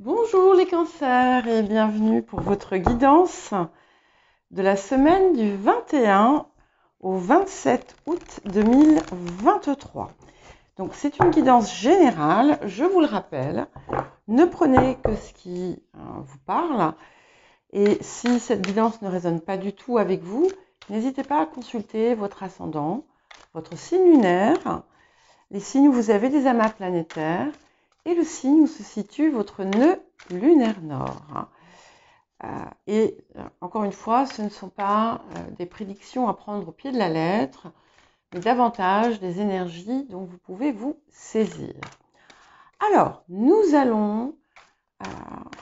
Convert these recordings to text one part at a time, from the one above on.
Bonjour les cancers et bienvenue pour votre guidance de la semaine du 21 au 27 août 2023. Donc c'est une guidance générale, je vous le rappelle, ne prenez que ce qui vous parle et si cette guidance ne résonne pas du tout avec vous, n'hésitez pas à consulter votre ascendant, votre signe lunaire, les signes où vous avez des amas planétaires et le signe où se situe votre nœud lunaire nord. Et encore une fois, ce ne sont pas des prédictions à prendre au pied de la lettre, mais davantage des énergies dont vous pouvez vous saisir. Alors, nous allons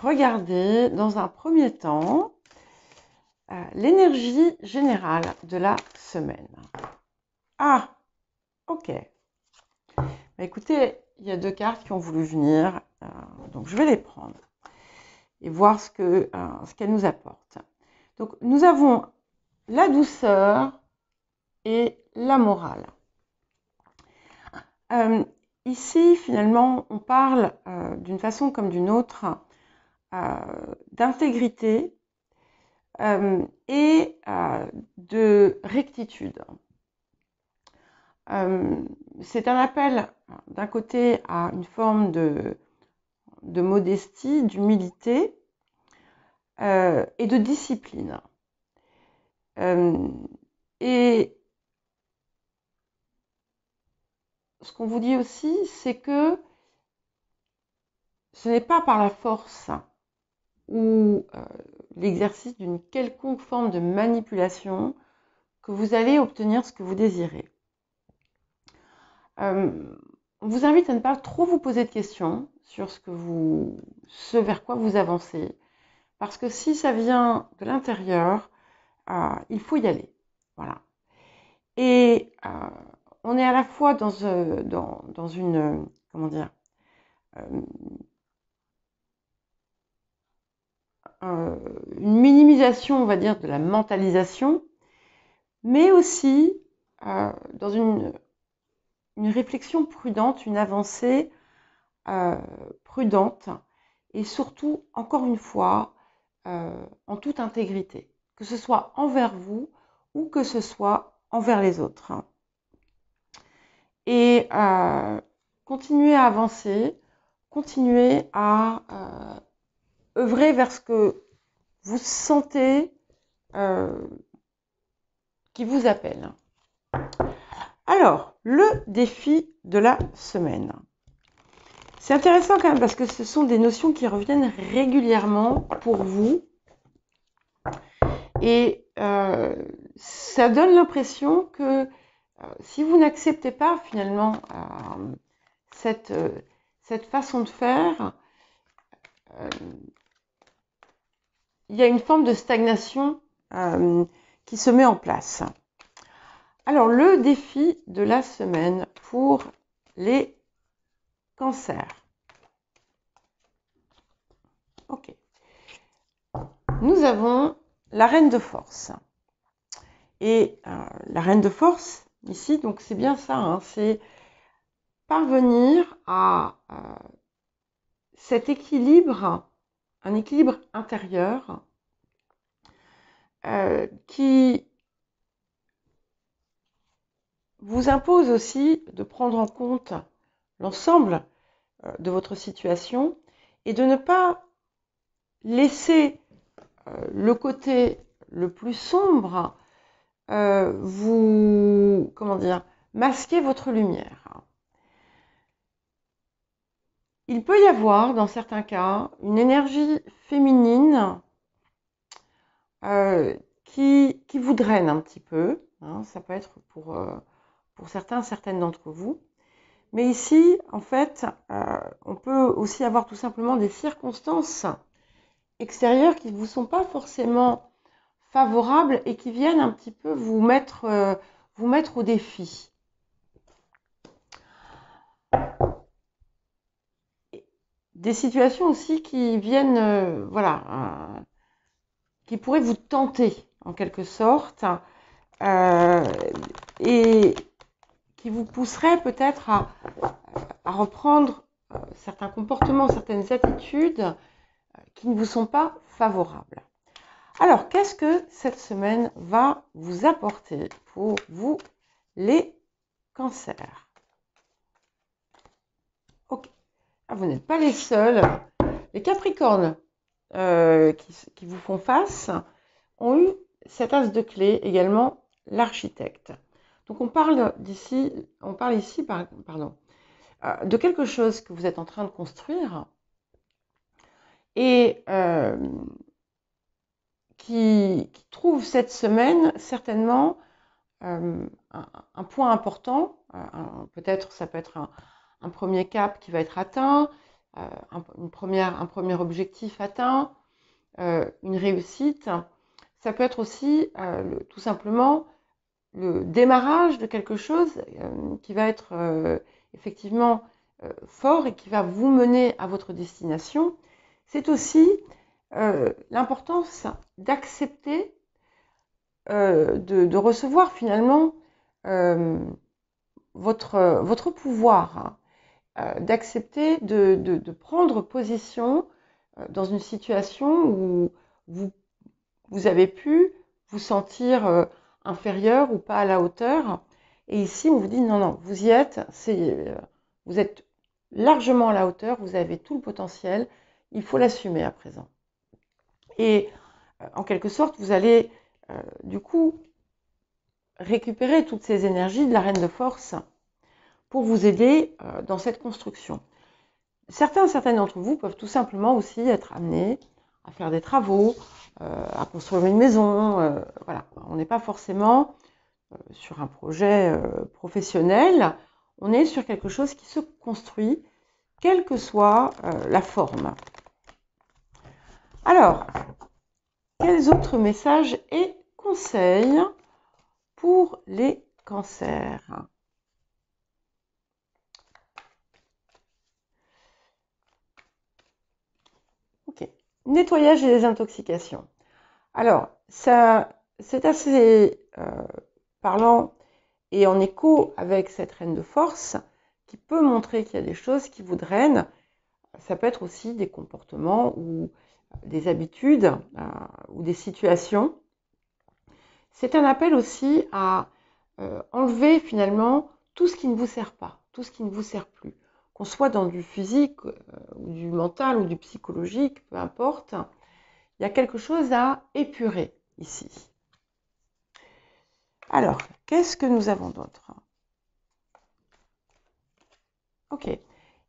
regarder dans un premier temps l'énergie générale de la semaine. Ah, ok. Bah, écoutez, il y a deux cartes qui ont voulu venir, donc je vais les prendre et voir ce qu'elles nous apportent. Donc, nous avons la douceur et la morale. Ici, finalement, on parle d'une façon comme d'une autre d'intégrité et de rectitude. C'est un appel d'un côté à une forme de modestie, d'humilité et de discipline. Et ce qu'on vous dit aussi, c'est que ce n'est pas par la force ou l'exercice d'une quelconque forme de manipulation que vous allez obtenir ce que vous désirez. On vous invite à ne pas trop vous poser de questions sur ce vers quoi vous avancez, parce que si ça vient de l'intérieur, il faut y aller. Voilà. Et on est à la fois dans une, comment dire, une minimisation, on va dire, de la mentalisation, mais aussi dans une réflexion prudente, une avancée prudente, et surtout, encore une fois, en toute intégrité, que ce soit envers vous ou que ce soit envers les autres. Et continuez à avancer, continuez à œuvrer vers ce que vous sentez qui vous appelle. Alors, le défi de la semaine. C'est intéressant quand même parce que ce sont des notions qui reviennent régulièrement pour vous. Et ça donne l'impression que si vous n'acceptez pas finalement cette façon de faire, il y a une forme de stagnation qui se met en place. Alors, le défi de la semaine pour les cancers. Ok. Nous avons la reine de force. Et la reine de force, ici, donc c'est bien ça, hein, c'est parvenir à cet équilibre, un équilibre intérieur qui vous impose aussi de prendre en compte l'ensemble de votre situation et de ne pas laisser le côté le plus sombre vous, masquer votre lumière. Il peut y avoir, dans certains cas, une énergie féminine qui vous draine un petit peu. Hein, ça peut être pour certaines d'entre vous. Mais ici, en fait, on peut aussi avoir tout simplement des circonstances extérieures qui ne vous sont pas forcément favorables et qui viennent un petit peu vous mettre au défi. Des situations aussi qui viennent, qui pourraient vous tenter en quelque sorte et qui vous pousseraient peut-être à reprendre certains comportements, certaines attitudes qui ne vous sont pas favorables. Alors, qu'est-ce que cette semaine va vous apporter pour vous, les cancers? Ok. Ah, vous n'êtes pas les seuls. Les capricornes qui vous font face ont eu cette as de clé, également l'architecte. Donc on parle ici de quelque chose que vous êtes en train de construire et qui trouve cette semaine certainement un point important. Peut-être ça peut être un premier cap qui va être atteint, un premier objectif atteint, une réussite. Ça peut être aussi tout simplement le démarrage de quelque chose qui va être effectivement fort et qui va vous mener à votre destination. C'est aussi l'importance d'accepter de recevoir finalement votre pouvoir, d'accepter de prendre position dans une situation où vous avez pu vous sentir inférieur ou pas à la hauteur. Et ici, on vous dit non, non, vous y êtes, vous êtes largement à la hauteur, vous avez tout le potentiel, il faut l'assumer à présent. Et en quelque sorte, vous allez du coup récupérer toutes ces énergies de la reine de force pour vous aider dans cette construction. Certaines d'entre vous peuvent tout simplement aussi être amenés à faire des travaux, à construire une maison. Voilà, on n'est pas forcément sur un projet professionnel, on est sur quelque chose qui se construit, quelle que soit la forme. Alors, quels autres messages et conseils pour les cancers? Ok. Nettoyage et désintoxication. Alors, ça, c'est assez parlant et en écho avec cette reine de force qui peut montrer qu'il y a des choses qui vous drainent. Ça peut être aussi des comportements ou des habitudes ou des situations. C'est un appel aussi à enlever finalement tout ce qui ne vous sert pas, tout ce qui ne vous sert plus. Qu'on soit dans du physique ou du mental ou du psychologique, peu importe, il y a quelque chose à épurer ici. Alors, qu'est-ce que nous avons d'autre? Ok.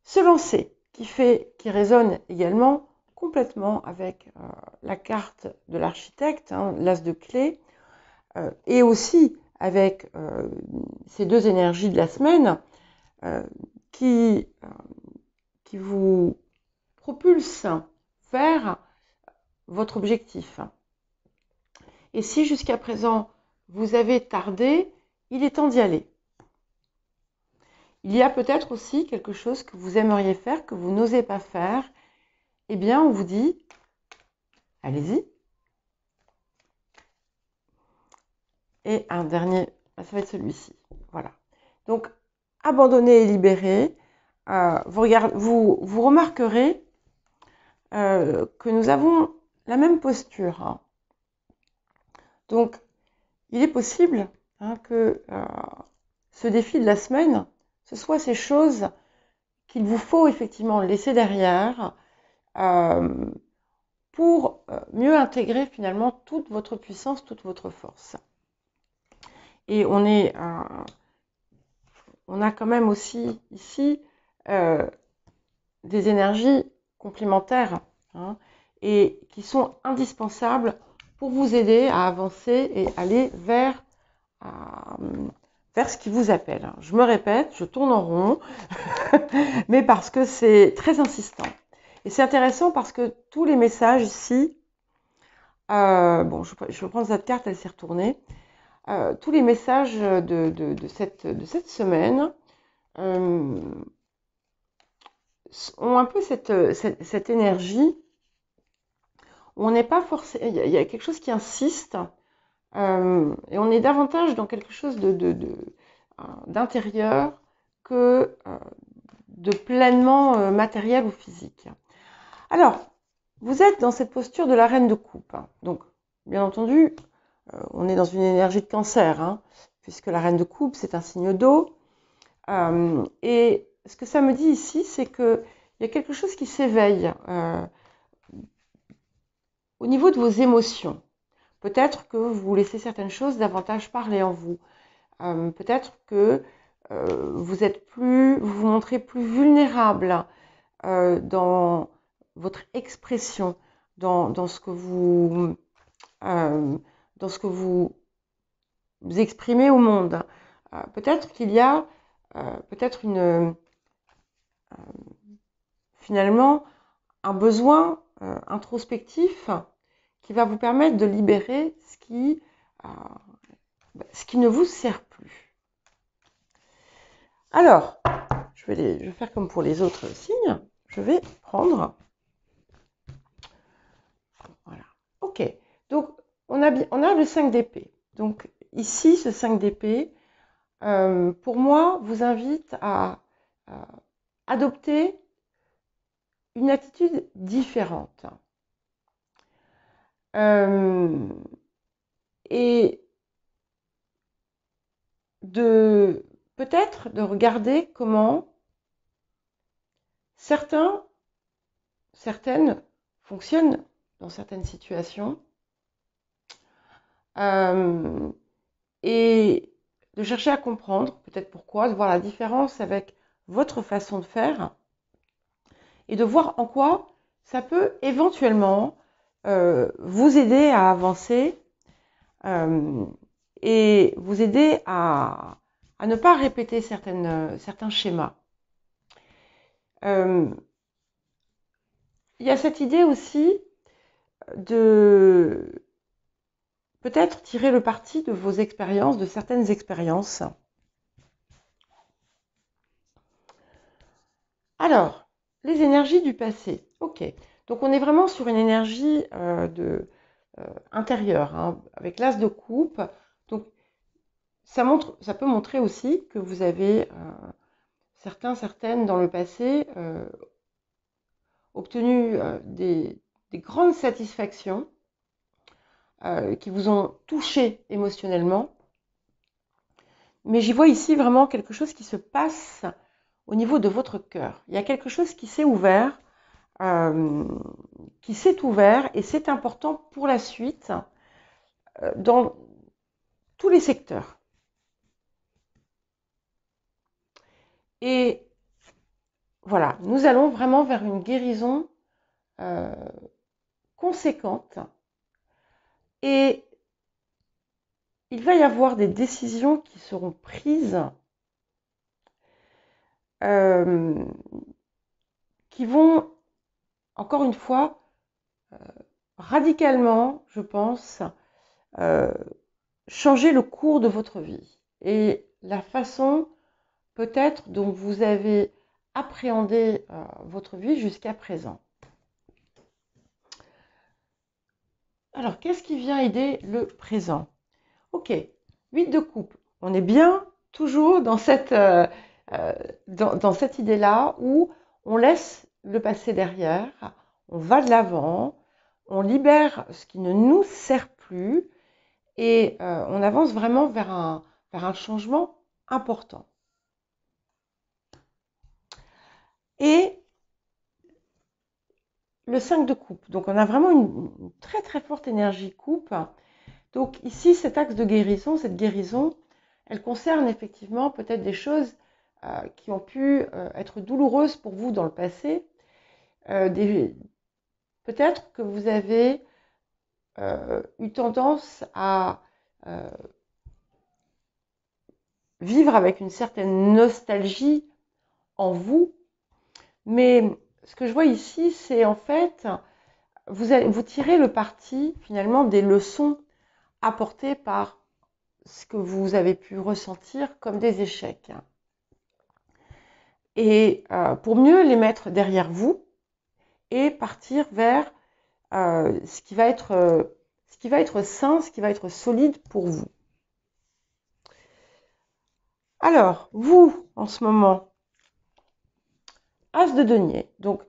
Se lancer, qui résonne également complètement avec la carte de l'architecte, hein, l'as de clé, et aussi avec ces deux énergies de la semaine qui vous propulsent vers votre objectif. Et si jusqu'à présent vous avez tardé, il est temps d'y aller. Il y a peut-être aussi quelque chose que vous aimeriez faire, que vous n'osez pas faire. Eh bien, on vous dit, allez-y. Et un dernier, ça va être celui-ci. Voilà. Donc, abandonner et libérer. Vous remarquerez que nous avons la même posture. Hein. Donc, il est possible que ce défi de la semaine, ce soit ces choses qu'il vous faut effectivement laisser derrière pour mieux intégrer finalement toute votre puissance, toute votre force. Et on a quand même aussi ici des énergies complémentaires et qui sont indispensables pour vous aider à avancer et aller vers ce qui vous appelle. Je me répète, je tourne en rond, mais parce que c'est très insistant. Et c'est intéressant parce que tous les messages ici, bon, je vais prendre cette carte, elle s'est retournée. Tous les messages de cette semaine ont un peu cette énergie où on n'est pas forcément. Il y a quelque chose qui insiste et on est davantage dans quelque chose d'intérieur que de pleinement matériel ou physique. Alors, vous êtes dans cette posture de la reine de coupe. Donc, bien entendu, on est dans une énergie de cancer, hein, puisque la reine de coupe, c'est un signe d'eau. Et ce que ça me dit ici, c'est qu'il y a quelque chose qui s'éveille au niveau de vos émotions. Peut-être que vous laissez certaines choses davantage parler en vous. Peut-être que vous vous montrez plus vulnérable dans votre expression, dans ce que vous exprimez au monde. Peut-être qu'il y a peut-être finalement un besoin introspectif qui va vous permettre de libérer ce qui ne vous sert plus. Alors, je vais faire comme pour les autres signes. Je vais prendre. Voilà. Ok. Donc, on a le 5 d'épée. Donc, ici, ce 5 d'épée, pour moi, vous invite à adopter une attitude différente. Et peut-être de regarder comment certaines fonctionnent dans certaines situations et de chercher à comprendre peut-être pourquoi, de voir la différence avec votre façon de faire et de voir en quoi ça peut éventuellement vous aider à avancer et vous aider à ne pas répéter certains schémas. Il y a cette idée aussi de peut-être tirer le parti de vos expériences, de certaines expériences. Alors, les énergies du passé. Ok, donc on est vraiment sur une énergie intérieure, hein, avec l'as de coupe. Donc, ça peut montrer aussi que vous avez certaines dans le passé obtenu des grandes satisfactions qui vous ont touché émotionnellement. Mais j'y vois ici vraiment quelque chose qui se passe au niveau de votre cœur. Il y a quelque chose qui s'est ouvert, et c'est important pour la suite dans tous les secteurs. Et voilà, nous allons vraiment vers une guérison conséquente et il va y avoir des décisions qui seront prises qui vont, encore une fois, radicalement, je pense, changer le cours de votre vie et la façon peut-être dont vous avez appréhendé votre vie jusqu'à présent. Alors, qu'est-ce qui vient aider le présent? Ok, 8 de coupe. On est bien toujours dans cette idée-là où on laisse le passé derrière, on va de l'avant, on libère ce qui ne nous sert plus et on avance vraiment vers un changement important. Et le 5 de coupe. Donc, on a vraiment une très très forte énergie coupe. Donc, ici, cet axe de guérison, cette guérison, elle concerne effectivement peut-être des choses qui ont pu être douloureuses pour vous dans le passé. Peut-être que vous avez eu tendance à vivre avec une certaine nostalgie en vous. Mais ce que je vois ici, c'est en fait, vous tirez le parti finalement des leçons apportées par ce que vous avez pu ressentir comme des échecs. Et pour mieux les mettre derrière vous et partir vers ce qui va être sain, ce qui va être solide pour vous. Alors, vous, en ce moment, As de denier. Donc,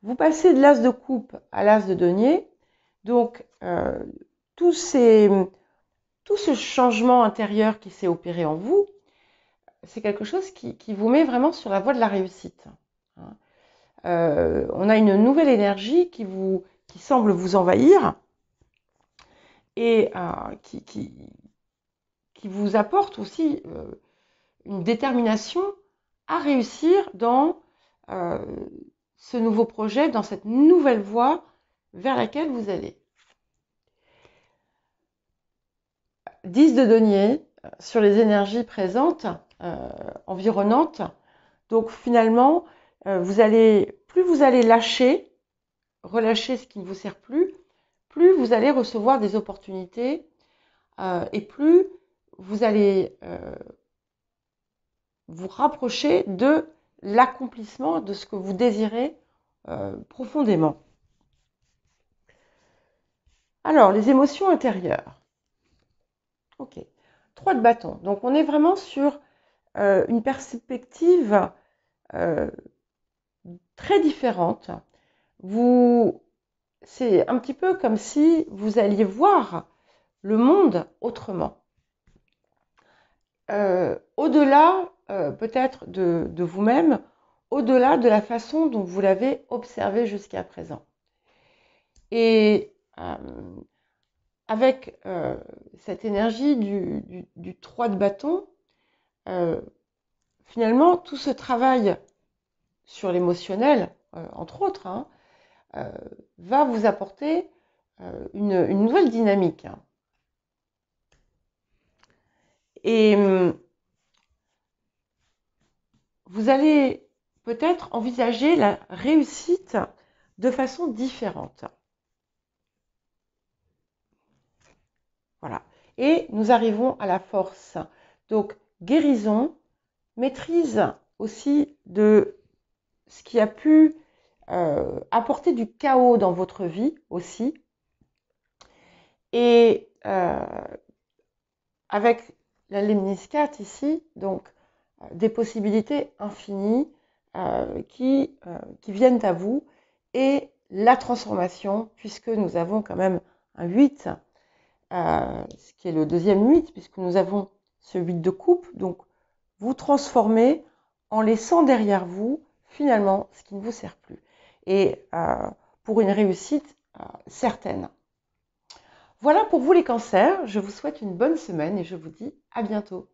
vous passez de l'as de coupe à l'as de denier. Donc, tout ce changement intérieur qui s'est opéré en vous, c'est quelque chose qui vous met vraiment sur la voie de la réussite. On a une nouvelle énergie qui semble vous envahir et qui vous apporte aussi une détermination à réussir dans ce nouveau projet, dans cette nouvelle voie vers laquelle vous allez. 10 de denier sur les énergies présentes, environnantes. Donc finalement, plus vous allez relâcher ce qui ne vous sert plus vous allez recevoir des opportunités et plus vous allez vous rapprocher de l'accomplissement de ce que vous désirez profondément. Alors, les émotions intérieures. Ok. 3 de bâton. Donc, on est vraiment sur une perspective très différente. C'est un petit peu comme si vous alliez voir le monde autrement. Au-delà peut-être de vous-même, au-delà de la façon dont vous l'avez observé jusqu'à présent. Et avec cette énergie du 3 de bâton, finalement, tout ce travail sur l'émotionnel, entre autres, va vous apporter une nouvelle dynamique. Et vous allez peut-être envisager la réussite de façon différente. Voilà. Et nous arrivons à la force. Donc, guérison, maîtrise aussi de ce qui a pu apporter du chaos dans votre vie aussi. Et avec la lemniscate ici, donc des possibilités infinies qui viennent à vous et la transformation, puisque nous avons quand même un 8, ce qui est le deuxième 8, puisque nous avons ce 8 de coupe, donc vous transformez en laissant derrière vous finalement ce qui ne vous sert plus. Et pour une réussite certaine. Voilà pour vous les cancers, je vous souhaite une bonne semaine et je vous dis à bientôt.